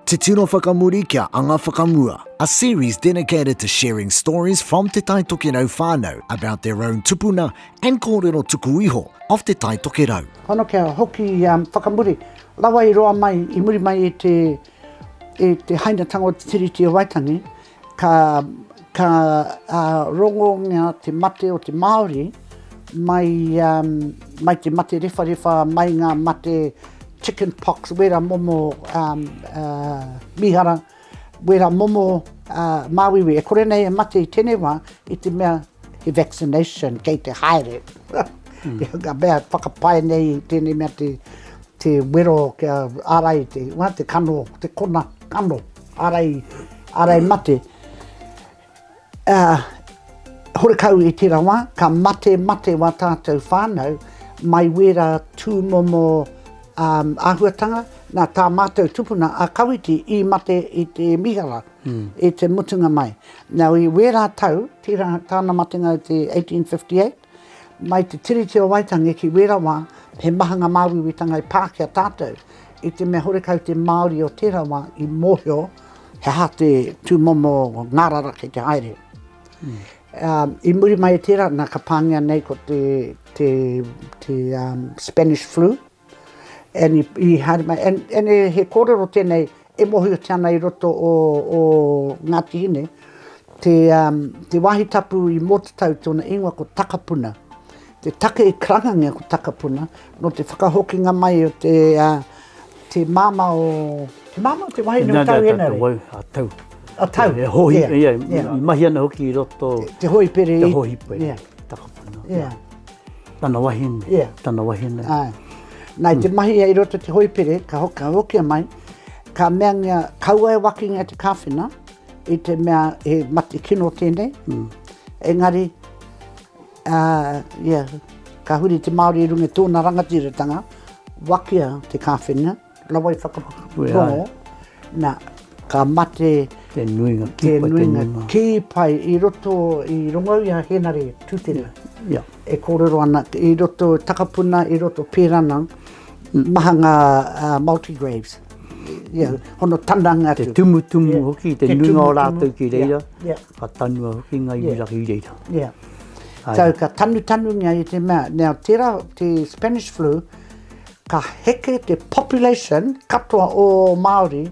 Te tino whakamurikia a ngā whakamua, a series dedicated to sharing stories from te tai toki rau whānau about their own tūpuna and kōrero tuku iho of te tai toki rau. Hono kia hoki whakamuri, lawa I roa mai, I muri mai e te hainatanga o te tiriti o Waitangi, ka rongo ngā te mate o te Māori, mai te mate rewha, mai ngā mate chicken pox, wera momo mihara, wera momo māuiuitanga. E kore nei e mate I tēnei wā, I te mea he vaccination, kei te haere. Ka mea whakapai nei tēnei mea te wero kia arai, te kano, te kona kano, arai mate. Horekau I tērā wā, ka mate wā tātou whānau, mai wera tūmomo āhuatanga, nā tā mātou tūpuna a kawiti I mate I te mihara, I te mutunga mai. Nau I wera tau, tāna matenga o te 1858, mai te tiriti o Waitangi ki wera wā, he mahanga māuiuitanga I Pākehā tātou, I te mea horekau te Māori o tērā wā I mōhio, he ha te tūmomo ngārara kei te haere. I muri mai tērā, nā ka pāngia nei ko te Spanish flu, and he he kōrero tēnei e mōhio tēnā I roto o Ngāti Hine, te wahi tapu I mōtatau tōna ingoa ko takapuna. Te take I krangangia ko takapuna, no te whakahokinga mai o te māmā o te wahine o tau enare. A tau. E hoi, I mahi ana hoki I roto. Te hoi pere. Te hoi pere. Takapuna. Tana wahine. Tana wahine. Nai te mahi I roto te hoi pere, ka hokia mai, ka mea ngia kaua e waki ngia te kāwhina, I te mea e mati kino tēnei. Engari, ka huri te Māori I runga tōna rangatiratanga, wakia te kāwhina, lawa I whakarongo, na ka mate te nuinga ki pai I roto I rongau ia henare tūtere. E kōrero ana I roto takapuna, I roto pērana, mahanga multi-graves. Hono tananga te tumu hoki, te nuinga o rātou ki reira, ka tanua hoki ngai wiraki I reira. So ka tanu ngia I te mea. Now tērā, te Spanish flu, ka heke te population katoa o Māori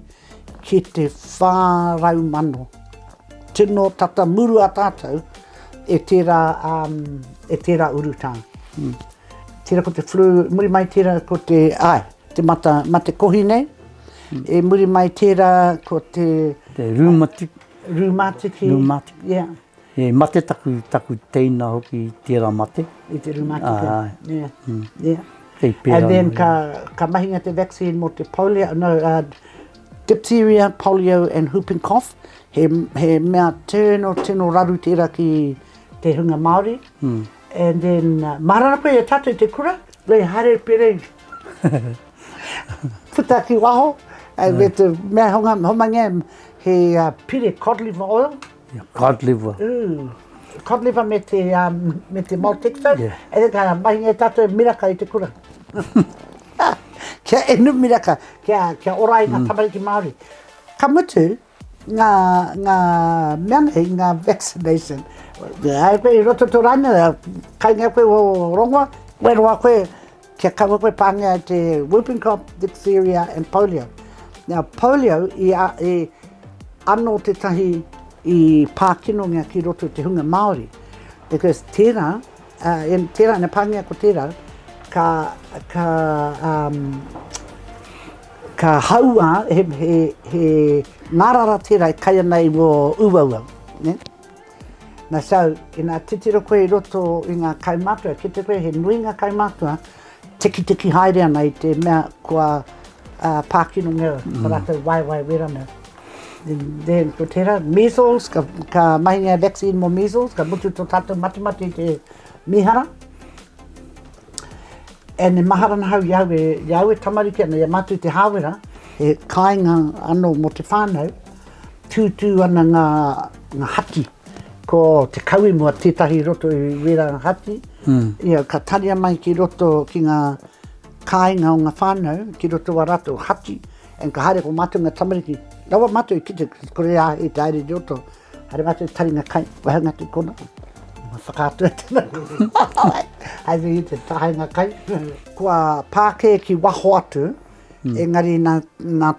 ki te whārau mano. Tino tata muru a tātou e tērā urutanga. Tērā ko te flu, muri mai tērā ko te mate kohine, e muri mai tērā ko te rheumatic. E mate taku teina hoki tērā mate. I te rheumatic. And then ka mahinga te vaccine mo te polio, diphtheria, polio and whooping cough. He mea tino raru tērā ki te hunga Māori. And then, marana koe e tātou te kura, rei hare pere. Puta ki waho. Me te mea homangia he pire cod liver oil. Cod liver. Cod liver me te maltexo. E ka mahinga e tātou miraka I te kura. Kia enu miraka, kia orai ngā tamariki Māori. Ka mutu, ngā meanei, ngā vaccination. Ai koe I roto tō raina, kai ngā koe o rongoa, weroa koe, kia kaua koe pāngia te whooping cough, diphtheria and polio. Now polio I anō te tahi I pākinongia ki roto te hunga Māori. Because tērā na pāngia ko tērā, ka haua he ngārara tērā I kai nei o uaua. Nā sau, I ngā titiro koe I roto I ngā kaimātua, ki te koe he nui ngā kaimātua, teki haere ana I te mea kua pākino ngera, parata wai wera mea. Then ko tērā, measles, ka mahinga vaccine mo measles, ka mutu tō tātou mati te mihara. E ne maharana hau iau e tamariki ana, ia mātu te hāwera, he kāinga anō mo te whānau, tūtū ana ngā hati, ko te kaui mua tētahi roto I wera hati, ia ka taria mai ki roto ki ngā kāinga o ngā whānau, ki roto a rato hati, En ka haere ko mātua ngā tamariki. Rawa mātua I kite kore a e te aere de oto. Haere mātua taringa kai. Wahanga te kona. Ma whakātua tēnā. Haere I te tahainga kai. Kua pāke ki waho atu. Engari nā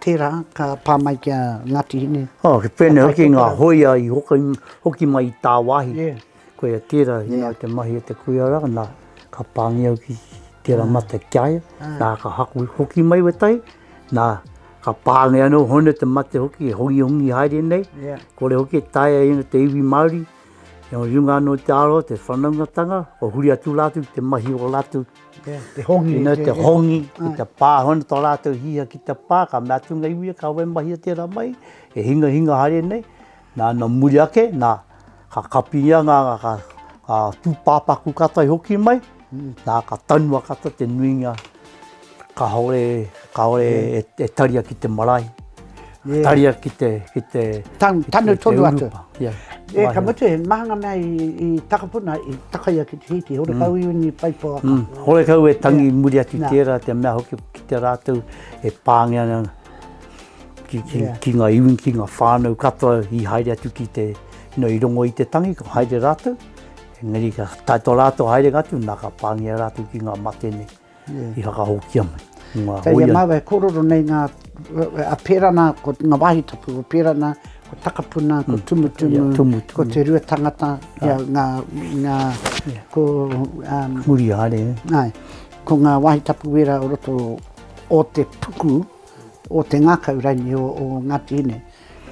tērā ka pāmai kia Ngāti Hine. Ke pēne hoki ngā hoia I hoki mai I tā wahi. Koe tērā I te mahi te kuia raka, nā ka pāngi au ki tērā mata kiaia, nā ka haku hoki mai wetai, nā ka pāngi anō hone te mate hoki, e hongi haere nei, kore hoki e taia ina te iwi Māori, e o runga anō te aro, te whanaungatanga, o huri atu lātu, te mahi o lātu, te hongi. Ina te hongi, ki te pā, hone tō lātu hia ki te pā, ka mātunga iwi, ka we mahi tērā mai, e hinga haere nei, nā muri ake, nā ka kapia ngā ka tūpāpaku katai hoki mai, nā ka tanua kata te nuinga, ka hore e taria ki te marae, taria ki te Tanu tonu atu. Ka Mahi. mute, mahanga mea I takapuna I takaia ki te hiti, hore kau iwi ni paipoa. Hore kau e tangi muri atu tērā, te mea hoki ki te rātou, e pāngi ana ki ngā iwi, ki ngā whānau katoa I haere atu ki te I rongo I te tangi, ko haere rātou. Engari ka taito rātou haere ngatu, nā ka pāngi rātou ki ngā mate nei, I haka hokia mai. Tei a mawe kororo nei ngā pērana, ko ngā wahi tapu, ko pērana, ko takapuna, ko tumutumu, ko te rua tangata, ko muri haere. Nai, ko ngā wahi tapu wera o roto o te puku, o te ngākau raini o Ngāti Hine.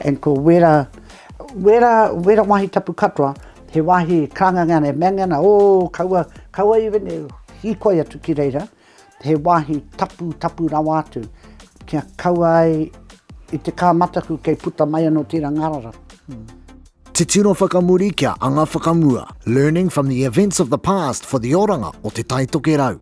En ko wera wahi tapu katoa, he wahi kāngangana e mangana, kaua I wene hikoi atu ki reira, he wahi tapu rawa atu, kia kaua ai I te kāmataku kei puta mai anō tērā ngarara. Te tino whakamuri kia anga whakamua, learning from the events of the past for the oranga o te taitoke rau.